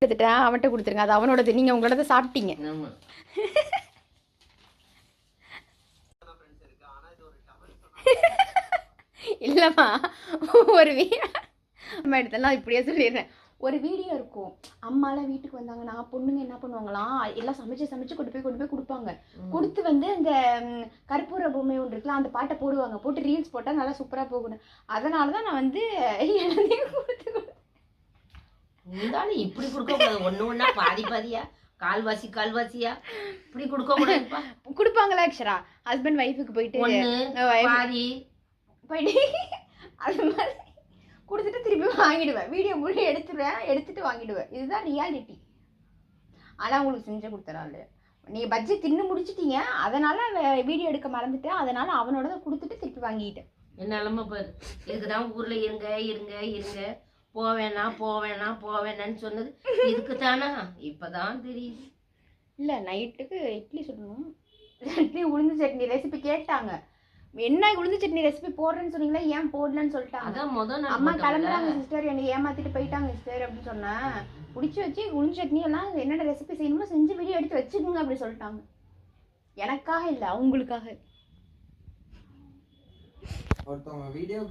எடுத்துட்டேன், அவன்கிட்ட கொடுத்துருங்க. அது அவனோடது, நீங்கள் உங்களோட சாப்பிட்டீங்க. இல்லைம்மா, ஒரு அம்மா எடுத்தெல்லாம் இப்படியே சொல்லிடுறேன். ஒரு வீடியோ இருக்கும், அம்மாலாம் வீட்டுக்கு வந்தாங்கன்னா பொண்ணுங்க என்ன பண்ணுவாங்களாம், எல்லாம் சமைச்சு கொண்டு போய் கொடுப்பாங்க. கொடுத்து வந்து அந்த கற்பூர பொம்மை ஒன்று இருக்குல்ல, அந்த பாட்டை போடுவாங்க. போட்டு ரீல்ஸ் போட்டால் நல்லா சூப்பராக போகணும். அதனால தான் நான் வந்து எல்லாத்தையும் இருந்தாலும் இப்படி கொடுக்கக்கூடாது. ஒன்று ஒன்றா பாதியா கால்வாசியா இப்படி கொடுக்கக்கூடாதுப்பா. கொடுப்பாங்களா அக்ஷரா? ஹஸ்பண்ட் ஒய்ஃபுக்கு போயிட்டு அது மாதிரி கொடுத்துட்டு திருப்பி வாங்கிடுவேன். வீடியோ முழு எடுத்துட்டு வாங்கிடுவேன். இதுதான் ரியாலிட்டி. ஆனால் உங்களுக்கு செஞ்சு கொடுத்துறாள். நீங்கள் பட்ஜெட் தின்னு முடிச்சிட்டீங்க, அதனால் வீடியோ எடுக்க மறந்துட்டேன். அதனால் அவனோட தான் கொடுத்துட்டு திருப்பி வாங்கிட்டேன். என்ன நிலமை பாரு. இதுக்குதான் ஊரில் இருங்க போவேணான்னு சொன்னது இதுக்கு தானா? இப்போதான் தெரியுது. இல்லை, நைட்டுக்கு இட்லி சுடணும். இட்லி உளுந்து சட்னி ரெசிபி கேட்டாங்க. என்ன உளுந்து சட்னி ரெசிபி போடுறேன்னு சொன்னீங்களா, ஏன் போடலன்னு சொல்லிட்டாங்க. அம்மா கிளம்புறாங்க சிஸ்டர், என்னை ஏமாத்திட்டு போயிட்டாங்க சிஸ்டர் அப்படின்னு சொன்னேன். பிடிச்சி வச்சு உளுந்து சட்னி எல்லாம் என்னென்ன ரெசிபி செய்யணுமோ செஞ்சு வீடியோ எடுத்து வச்சுக்கோங்க அப்படி சொல்லிட்டாங்க. எனக்காக இல்லை, அவங்களுக்காக.